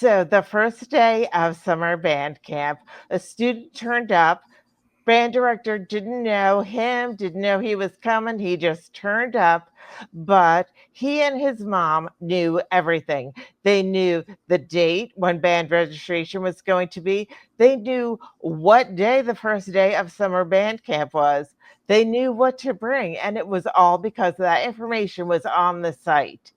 So the first day of summer band camp, a student turned up. Band director didn't know him, didn't know he was coming. He just turned up, but he and his mom knew everything. They knew the date when band registration was going to be. They knew what day the first day of summer band camp was. They knew what to bring, and it was all because that information was on the site.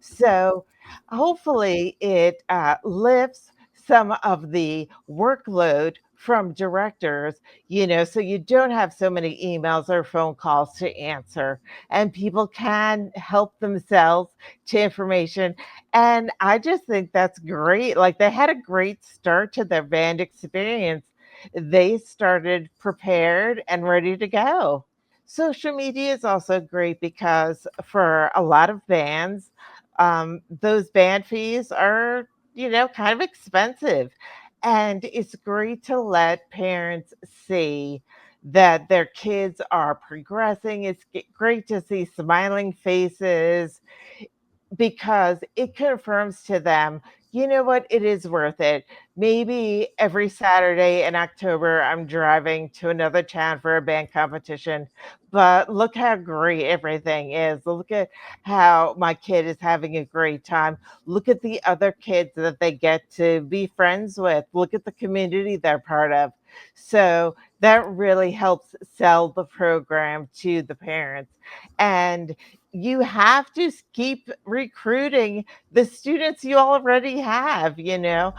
So hopefully it lifts some of the workload from directors, so you don't have so many emails or phone calls to answer, and people can help themselves to information. And I just think that's great. Like, they had a great start to their band experience. They started prepared and ready to go. Social media is also great because for a lot of bands, those band fees are, kind of expensive. And it's great to let parents see that their kids are progressing. It's great to see smiling faces because it confirms to them, you know what, it is worth it. Maybe every Saturday in October, I'm driving to another town for a band competition, but look how great everything is. Look at how my kid is having a great time. Look at the other kids that they get to be friends with. Look at the community they're part of. So that really helps sell the program to the parents. And you have to keep recruiting the students you already have. Joint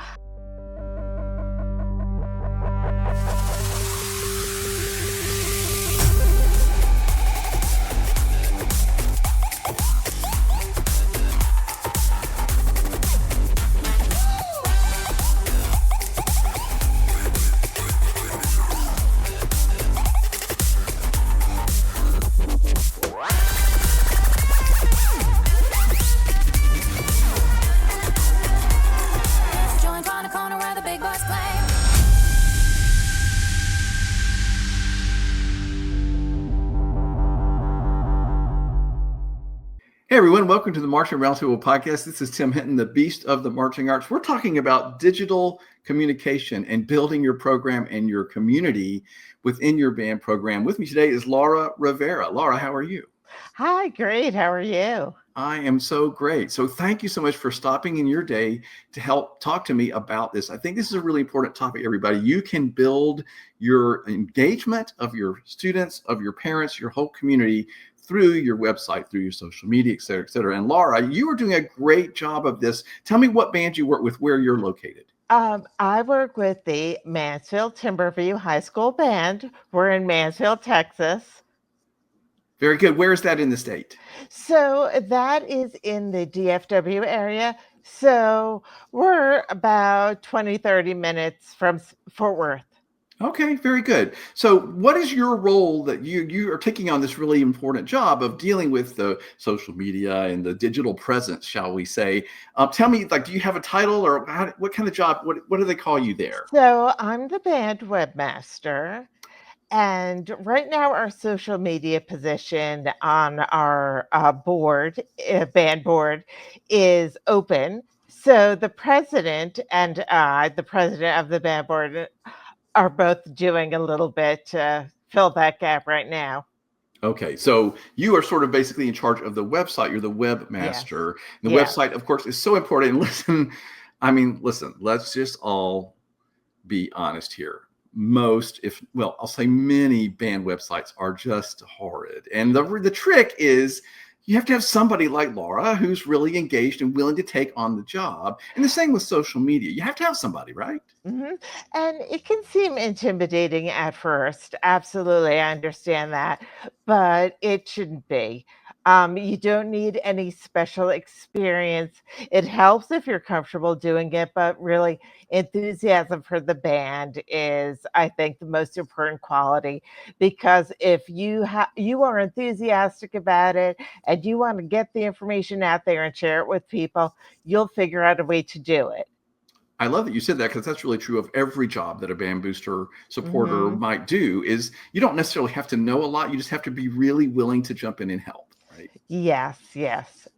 on the corner where the big boys play. Hey everyone, welcome to the Marching Roundtable podcast. This is Tim Hinton, the beast of the marching arts. We're talking about digital communication and building your program and your community within your band program. With me today is Laura Rivera. Laura, how are you? Hi, great. How are you? I am so great. So thank you so much for stopping in your day to help talk to me about this. I think this is a really important topic, everybody. You can build your engagement of your students, of your parents, your whole community through your website, through your social media, et cetera, et cetera. And Laura, you are doing a great job of this. Tell me what band you work with, where you're located. I work with the Mansfield Timberview High School Band. We're in Mansfield, Texas. Very good. Where is that in the state? So that is in the DFW area. So we're about 20, 30 minutes from Fort Worth. Okay, very good. So what is your role that you are taking on this really important job of dealing with the social media and the digital presence, shall we say? Tell me, like, do you have a title or what kind of job? What do they call you there? So I'm the band webmaster. And right now, our social media position on our band board, is open. So the president and I, the president of the band board, are both doing a little bit to fill that gap right now. Okay, so you are sort of basically in charge of the website. You're the Yes. webmaster. The Yeah. website, of course, is so important. And listen, let's just all be honest here. I'll say many band websites are just horrid. And the trick is you have to have somebody like Laura who's really engaged and willing to take on the job. And the same with social media. You have to have somebody, right? hmm And it can seem intimidating at first. Absolutely, I understand that, but it shouldn't be. You don't need any special experience. It helps if you're comfortable doing it, but really, enthusiasm for the band is, I think, the most important quality. Because if you are enthusiastic about it and you want to get the information out there and share it with people, you'll figure out a way to do it. I love that you said that because that's really true of every job that a band booster supporter hmm might do is you don't necessarily have to know a lot. You just have to be really willing to jump in and help, right? right? Yes,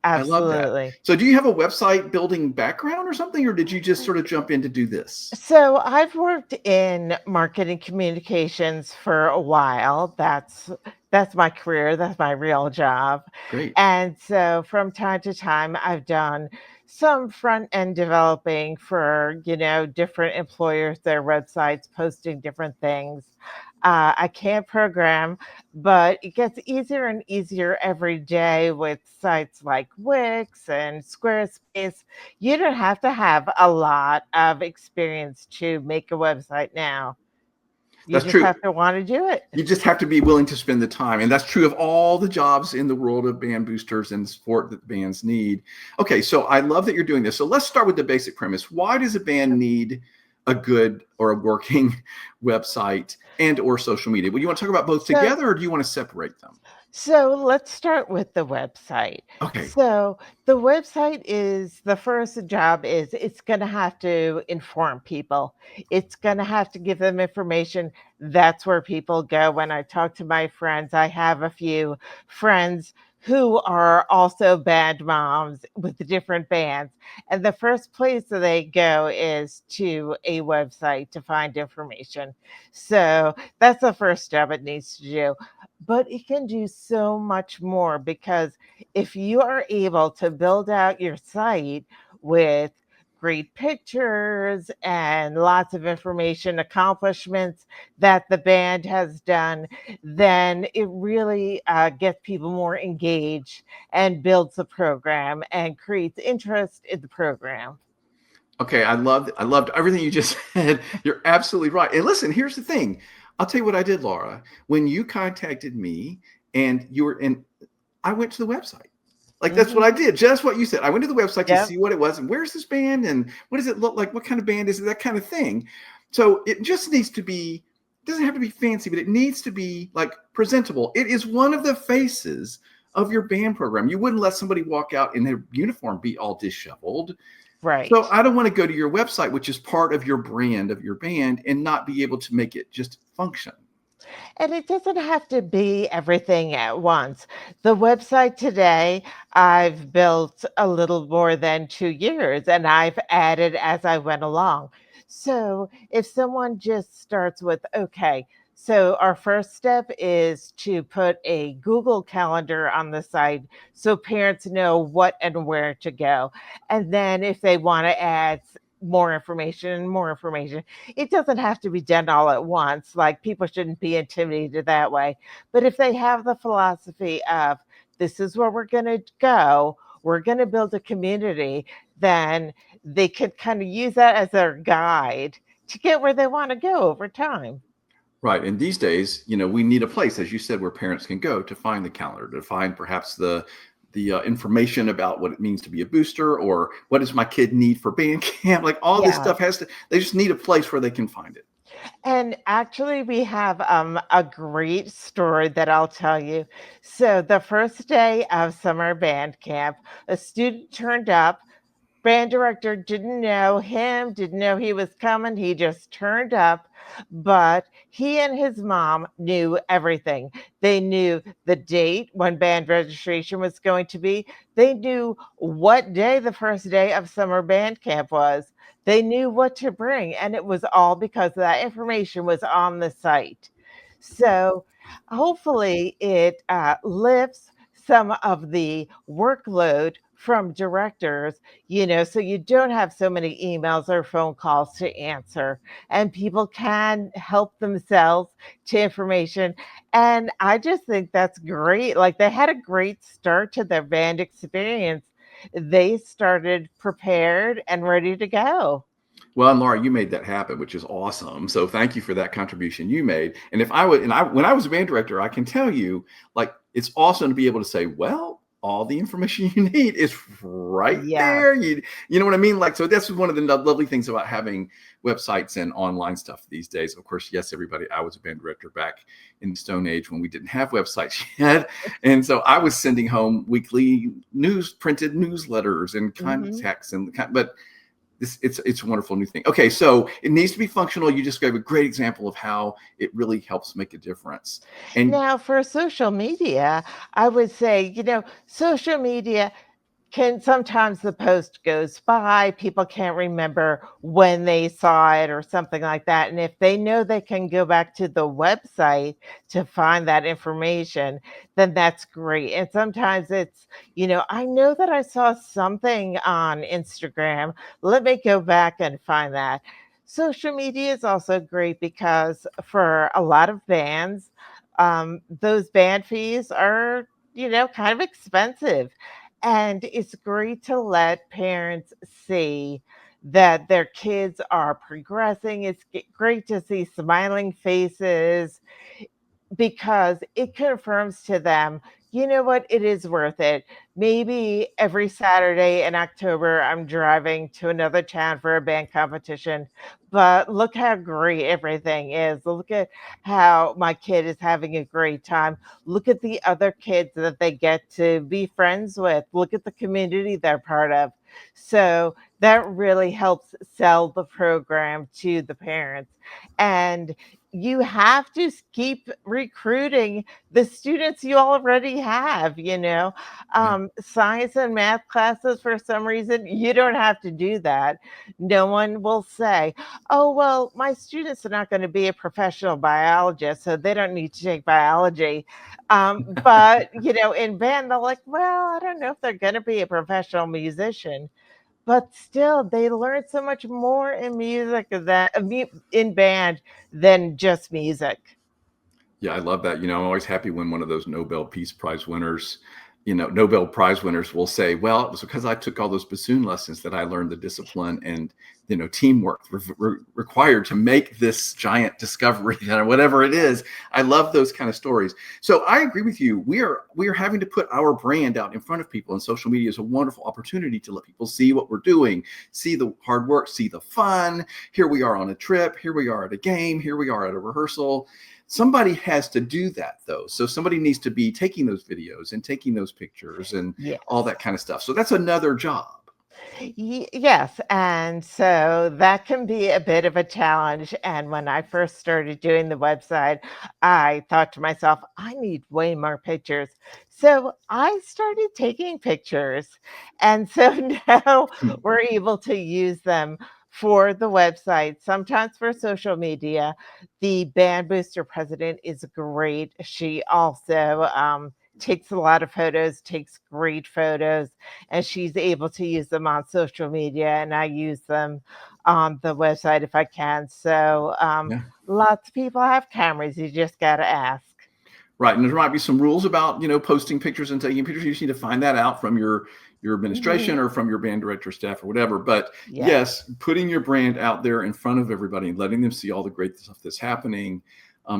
I love that. absolutely. So do you have a website building background or something, or did you just sort of jump in to do this? So I've worked in marketing communications for a while. That's my career, that's my real job. Great. And so from time to time I've done some front end developing for, different employers, their websites, posting different things. I can't program, but it gets easier and easier every day with sites like Wix and Squarespace. You don't have to have a lot of experience to make a website now. You That's just true. have to want to do it. You just have to be willing to spend the time. And that's true of all the jobs in the world of band boosters and support that the bands need. Okay, so I love that you're doing this. So let's start with the basic premise. Why does a band need a good or a working website and or social media? Well, you want to talk about both So together or do you want to separate them? So let's start with the website. Okay. So the website is the first job is it's going to have to inform people. It's going to have to give them information. That's where people go. When I talk to my friends, I have a few friends who are also band moms with the different bands. And the first place that they go is to a website to find information. So that's the first job it needs to do, but it can do so much more because if you are able to build out your site with great pictures and lots of information, accomplishments that the band has done, then it really gets people more engaged and builds the program and creates interest in the program. Okay, I loved everything you just said. You're absolutely right. And listen, here's the thing. I'll tell you what I did, Laura. When you contacted me and you were in, I went to the website. Like that's what I Hmm. did. Just what you said. I went to the website to Yep. see what it was and where's this band and what does it look like? What kind of band is it? That kind of thing. So it just needs to be, it doesn't have to be fancy, but it needs to be like presentable. It is one of the faces of your band program. You wouldn't let somebody walk out in their uniform be all disheveled. So Right. I don't want to go to your website, which is part of your brand of your band, and not be able to make it just function. And it doesn't have to be everything at once. The website today, I've built a little more than 2 years and I've added as I went along. So if someone just starts with, okay, so our first step is to put a Google Calendar on the site so parents know what and where to go. And then if they want to add more information, it doesn't have to be done all at once. Like people shouldn't be intimidated that way. But if they have the philosophy of this is where we're going to go, we're going to build a community, then they could kind of use that as their guide to get where they want to go over time. Right. And these days, we need a place, as you said, where parents can go to find the calendar, to find perhaps the information about what it means to be a booster, or what does my kid need for band camp. Like all this Yeah. stuff they just need a place where they can find it. And actually, we have a great story that I'll tell you. So, the first day of summer band camp, a student turned up. Band director didn't know him, didn't know he was coming. He just turned up, but he and his mom knew everything. They knew the date when band registration was going to be. They knew what day the first day of summer band camp was. They knew what to bring, and it was all because that information was on the site. So hopefully it lifts some of the workload from directors, so you don't have so many emails or phone calls to answer, and people can help themselves to information. And I just think that's great. Like they had a great start to their band experience. They started prepared and ready to go. Well, and Laura, you made that happen, which is awesome. So thank you for that contribution you made. And if I would, and I, when I was a band director, I can tell you, like, it's awesome to be able to say, well, all the information you need is right Yes. there. You know what I mean? Like, so that's one of the lovely things about having websites and online stuff these days. Of course, yes, everybody, I was a band director back in the Stone Age when we didn't have websites yet. And so I was sending home weekly printed newsletters and Hmm. contacts but it's a wonderful new thing. Okay, so it needs to be functional. You just gave a great example of how it really helps make a difference. And Now, for social media, I would say, social media can sometimes the post goes by, people can't remember when they saw it or something like that. And if they know they can go back to the website to find that information, then that's great. And sometimes it's, I know that I saw something on Instagram. Let me go back and find that. Social media is also great because for a lot of bands, those band fees are, kind of expensive. And it's great to let parents see that their kids are progressing. It's great to see smiling faces because it confirms to them, you know what, it is worth it. Maybe every Saturday in October, I'm driving to another town for a band competition, but look how great everything is. Look at how my kid is having a great time. Look at the other kids that they get to be friends with. Look at the community they're part of. So that really helps sell the program to the parents. And you have to keep recruiting the students you already have, yeah, science and math classes, for some reason you don't have to do that. No one will say, oh well, my students are not going to be a professional biologist, so they don't need to take biology. But in band they're like, well, I don't know if they're going to be a professional musician, but still they learn so much more in music than in band than just music. yeah, I love that. I'm always happy when one of those Nobel Peace Prize winners, Nobel Prize winners will say, "Well, it was because I took all those bassoon lessons that I learned the discipline and teamwork required to make this giant discovery or whatever it is." I love those kind of stories. So I agree with you. We are having to put our brand out in front of people, and social media is a wonderful opportunity to let people see what we're doing, see the hard work, see the fun. Here we are on a trip. Here we are at a game. Here we are at a rehearsal. Somebody has to do that though. So somebody needs to be taking those videos and taking those pictures and all Yes. that kind of stuff. So that's another job. Yes, and so that can be a bit of a challenge. And when I first started doing the website, I thought to myself, I need way more pictures. So I started taking pictures. And so now we're able to use them for the website, sometimes for social media. The Band Booster president is great. She also takes a lot of photos, takes great photos, and she's able to use them on social media, and I use them on the website if I can. So Yeah. lots of people have cameras. You just got to ask. Right. And there might be some rules about, posting pictures and taking pictures. You just need to find that out from your administration Mhm. or from your band director staff or whatever. But Yes. yes, putting your brand out there in front of everybody and letting them see all the great stuff that's happening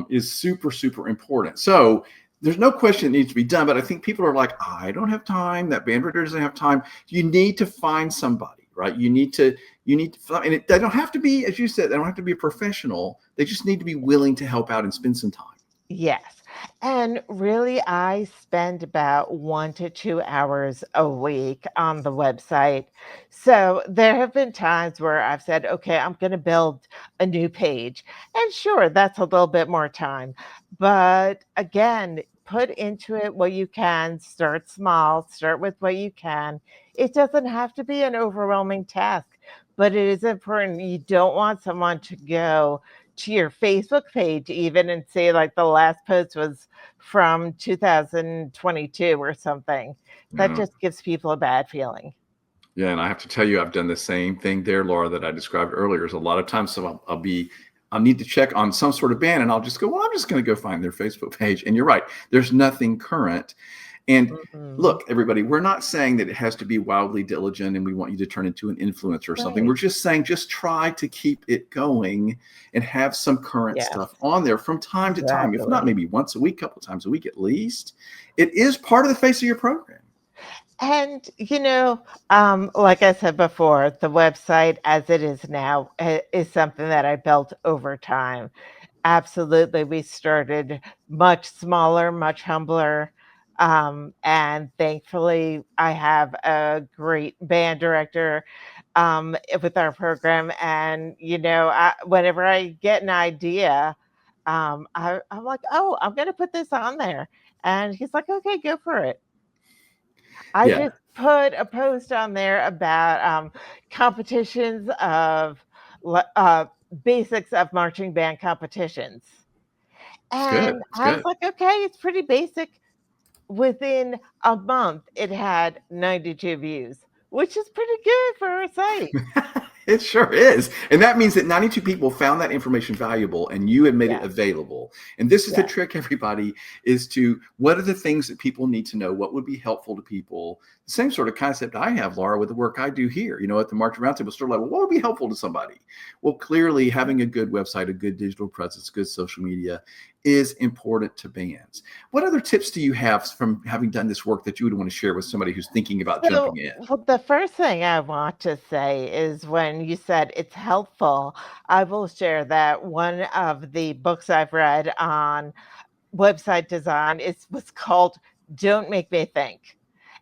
is super, super important. So there's no question it needs to be done, but I think people are like, I don't have time. That band director doesn't have time. You need to find somebody, right? And they don't have to be, as you said, they don't have to be a professional. They just need to be willing to help out and spend some time. Yes. And really, I spend about 1 to 2 hours a week on the website. So there have been times where I've said, okay, I'm going to build a new page. And sure, that's a little bit more time. But again, put into it what you can, start small, start with what you can. It doesn't have to be an overwhelming task, but it is important. You don't want someone to go to your Facebook page even and say like the last post was from 2022 or something. That Yeah. just gives people a bad feeling. Yeah, and I have to tell you, I've done the same thing there, Laura, that I described earlier. Is a lot of times, so I'll need to check on some sort of band, and I'll just go, well, I'm just going to go find their Facebook page. And you're right, there's nothing current. And Mhm. look, everybody, we're not saying that it has to be wildly diligent, and we want you to turn into an influencer or something. Right. We're just saying, just try to keep it going and have some current Yes, stuff on there from time to time. If not, exactly. maybe once a week, couple times a week at least. It is part of the face of your program. And, like I said before, the website as it is now is something that I built over time. Absolutely. We started much smaller, much humbler. And thankfully, I have a great band director with our program. And, whenever I get an idea, I'm like, oh, I'm going to put this on there. And he's like, okay, go for it. I Yeah, just put a post on there about competitions of le- uh, basics of marching band competitions. it's good. And It's I was good. like, okay, it's pretty basic. Within a month, it had 92 views, which is pretty good for a site. It sure is. And that means that 92 people found that information valuable and you had made it Yes, available. And this is the yes, trick, everybody, is to what are the things that people need to know? What would be helpful to people? The same sort of concept I have, Laura, with the work I do here, at the March Roundtable store level. What would be helpful to somebody? Well, clearly having a good website, a good digital presence, good social media is important to bands. What other tips do you have from having done this work that you would want to share with somebody who's thinking about So, jumping in? well, the first thing I want to say is when you said it's helpful, I will share that one of the books I've read on website design was called Don't Make Me Think.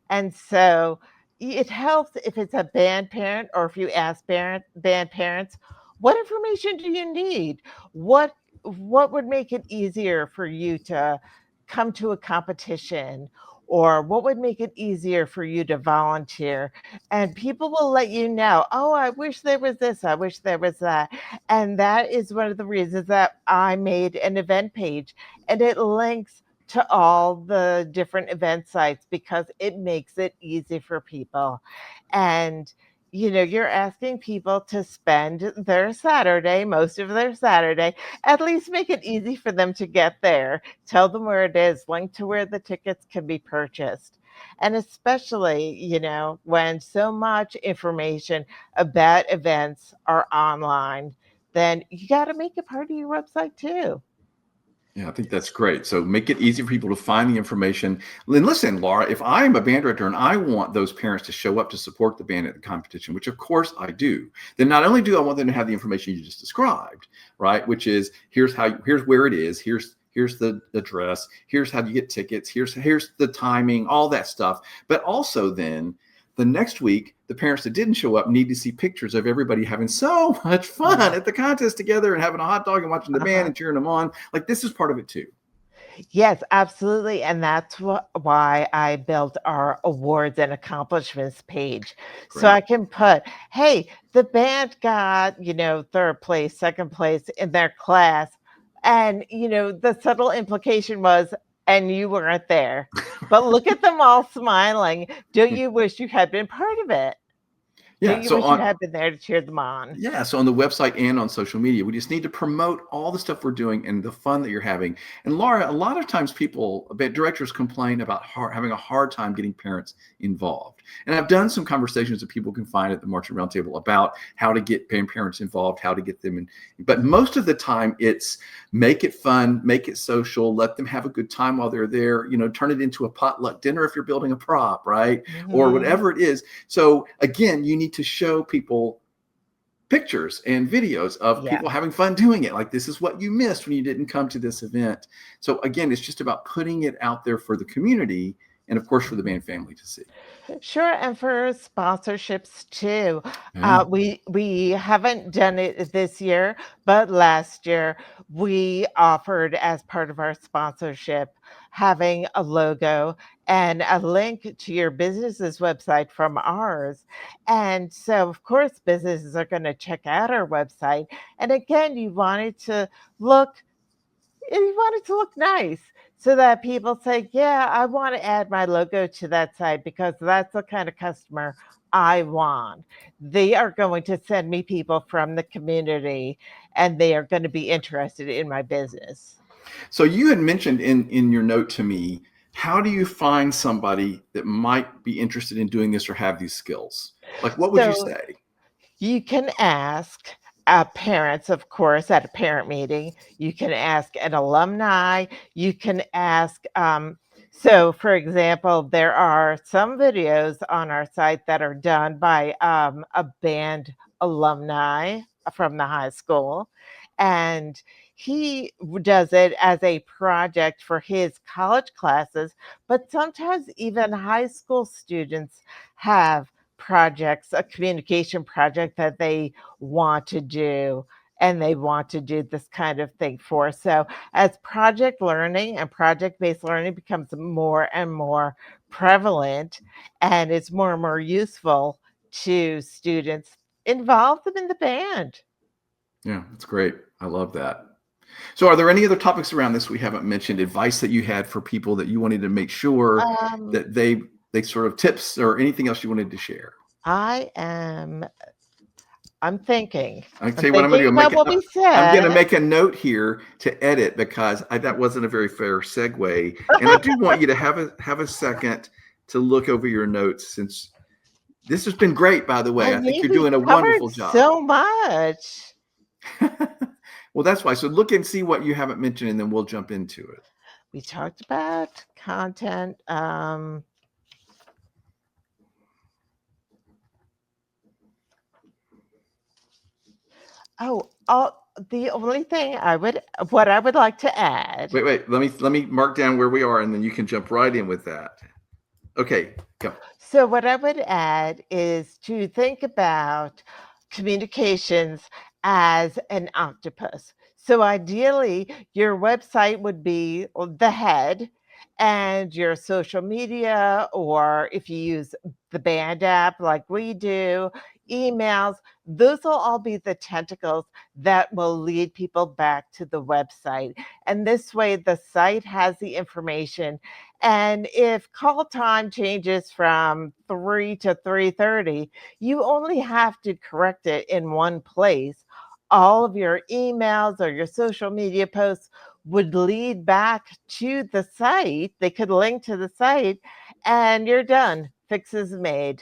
And so it helps if it's a band parent or if you ask band parents, what information do you need? What what would make it easier for you to come to a competition? Or what would make it easier for you to volunteer? And people will let you know, oh, I wish there was this, I wish there was that. And that is one of the reasons that I made an event page, and it links to all the different event sites because it makes it easy for people. And you're asking people to spend their Saturday, most of their Saturday, at least make it easy for them to get there. Tell them where it is, link to where the tickets can be purchased. And especially, when so much information about events are online, then you got to make it part of your website too. Yeah, I think that's great. So make it easy for people to find the information. And listen, Laura, if I'm a band director and I want those parents to show up to support the band at the competition, which of course I do, then not only do I want them to have the information you just described, right? Which is here's where it is, here's the address, here's how you get tickets, here's the timing, all that stuff. But also then the next week, the parents that didn't show up need to see pictures of everybody having so much fun Mhm. at the contest together and having a hot dog and watching the band Uh-huh. and cheering them on. Like this is part of it too. Yes, absolutely. And that's why I built our awards and accomplishments page. So Great. I can put, hey, the band got, third place, second place in their class. And, the subtle implication was, and you weren't there. But look at them all smiling. Don't you wish you had been part of it? Yeah. Don't you wish you had been there to cheer them on? So on the website and on social media, we just need to promote all the stuff we're doing and the fun that you're having. And Laura, a lot of times directors complain about having a hard time getting parents involved. And I've done some conversations that people can find at the Marching Roundtable about how to get parents involved, how to get them in. But most of the time it's make it fun, make it social, let them have a good time while they're there, turn it into a potluck dinner if you're building a prop, right? Or Hmm. whatever it is. So again, you need to show people pictures and videos of Yes. people having fun doing it. Like this is what you missed when you didn't come to this event. So again, it's just about putting it out there for the community and of course for the band family to see. Sure, and for sponsorships too. Yeah. We haven't done it this year, but last year we offered as part of our sponsorship having a logo and a link to your business's website from ours. And so, of course, businesses are going to check out our website. And again, look you want it to look nice so that people say, yeah, I want to add my logo to that site because that's the kind of customer I want. They are going to send me people from the community and they are going to be interested in my business. So you had mentioned in your note to me, how do you find somebody that might be interested in doing this or have these skills? Like what would you So say? you can ask parents, of course, at a parent meeting. You can ask an alumni. You can ask. So, for example, there are some videos on our site that are done by a band alumni from the high school. And he does it as a project for his college classes, but sometimes even high school students have projects, a communication project that they want to do. And they want to do this kind of thing for. So, as project learning and project based learning becomes more and more prevalent and it's more and more useful to students, involve them in the band. Yeah, that's great. I love that. So, are there any other topics around this we haven't mentioned? Advice that you had for people that you wanted to make sure Um, that they sort of tips or anything else you wanted to share? I am. I'm thinking. I I'm tell you what I'm going thinking to do. about what we I'm going to said. make a note here to edit because that wasn't a very fair segue, and I do want you to have a second to look over your notes since this has been great. By the way, I I think mean, you're we doing a covered wonderful job. so much. Well, that's why. So look and see what you haven't mentioned, and then we'll jump into it. We talked about content. Oh, the only thing what I would like to add. Wait. Let me mark down where we are, and then you can jump right in with that. Okay, go. So, what I would add is to think about communications as an octopus. So, ideally, your website would be the head, and your social media, or if you use the band app like we do, emails, those will all be the tentacles that will lead people back to the website. And this way, the site has the information, and if call time changes from 3 to 3:30, you only have to correct it in one place. All of your emails or your social media posts would lead back to the site. They could link to the site and you're done. Fix is made.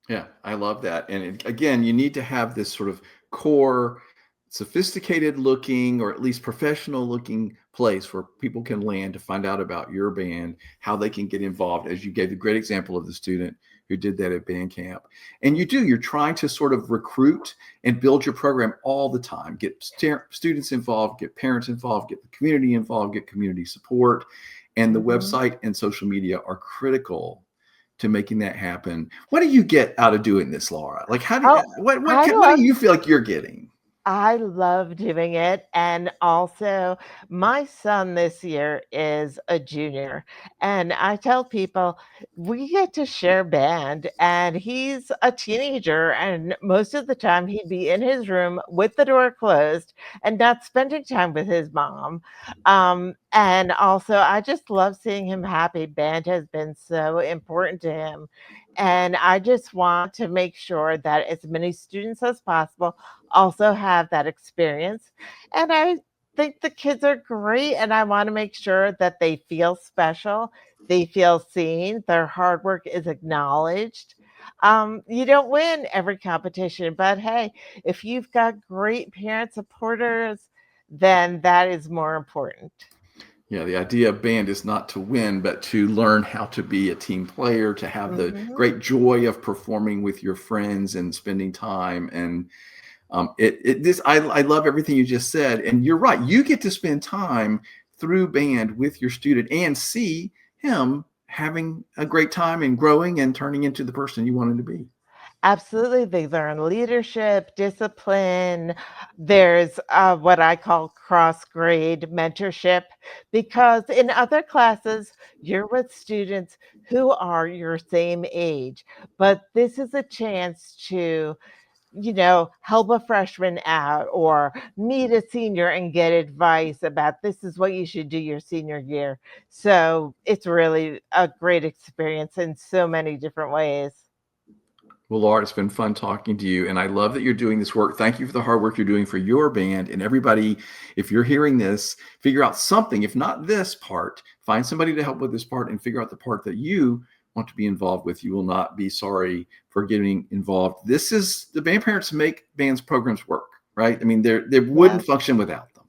Yeah, I love that. And again, you need to have this sort of core, sophisticated looking, or at least professional looking place where people can land to find out about your band, how they can get involved. As you gave a great example of the student who did that at band camp. And you're trying to sort of recruit and build your program all the time, get students involved, get parents involved, get the community involved, get community support. And the Mhm. website and social media are critical to making that happen. What do you get out of doing this, Laura? Like, how do you, Oh, I what do love you feel like you're getting? I love doing it. And also, my son this year is a junior. And I tell people we get to share band, and he's a teenager. And most of the time, he'd be in his room with the door closed and not spending time with his mom. And also, I just love seeing him happy. Band has been so important to him. And I just want to make sure that as many students as possible also have that experience. And I think the kids are great, and I want to make sure that they feel special, they feel seen, their hard work is acknowledged. You don't win every competition, but hey, if you've got great parent supporters, then that is more important. Yeah, the idea of band is not to win, but to learn how to be a team player, to have the Mhm. great joy of performing with your friends and spending time. And I love everything you just said. And you're right. You get to spend time through band with your student and see him having a great time and growing and turning into the person you want him to be. Absolutely. They learn leadership, discipline. There's what I call cross grade mentorship, because in other classes, you're with students who are your same age. But this is a chance to, help a freshman out or meet a senior and get advice about this is what you should do your senior year. So it's really a great experience in so many different ways. Well, Laura, it's been fun talking to you, and I love that you're doing this work. Thank you for the hard work you're doing for your band. And everybody, if you're hearing this, figure out something, if not this part, find somebody to help with this part and figure out the part that you want to be involved with. You will not be sorry for getting involved. This is the band parents make bands programs work, right? I mean, they wouldn't Yes. function without them.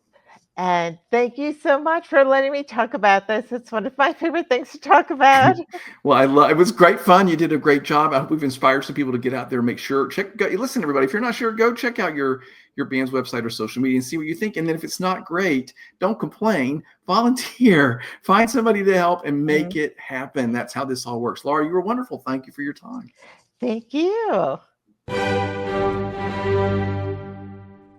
And thank you so much for letting me talk about this. It's one of my favorite things to talk about. Well, I love it. Was great fun. You did a great job. I hope we've inspired some people to get out there and make sure listen, everybody. If you're not sure, go check out your band's website or social media and see what you think. And then if it's not great, don't complain. Volunteer. Find somebody to help and make it happen. That's how this all works. Laura, you were wonderful. Thank you for your time. Thank you.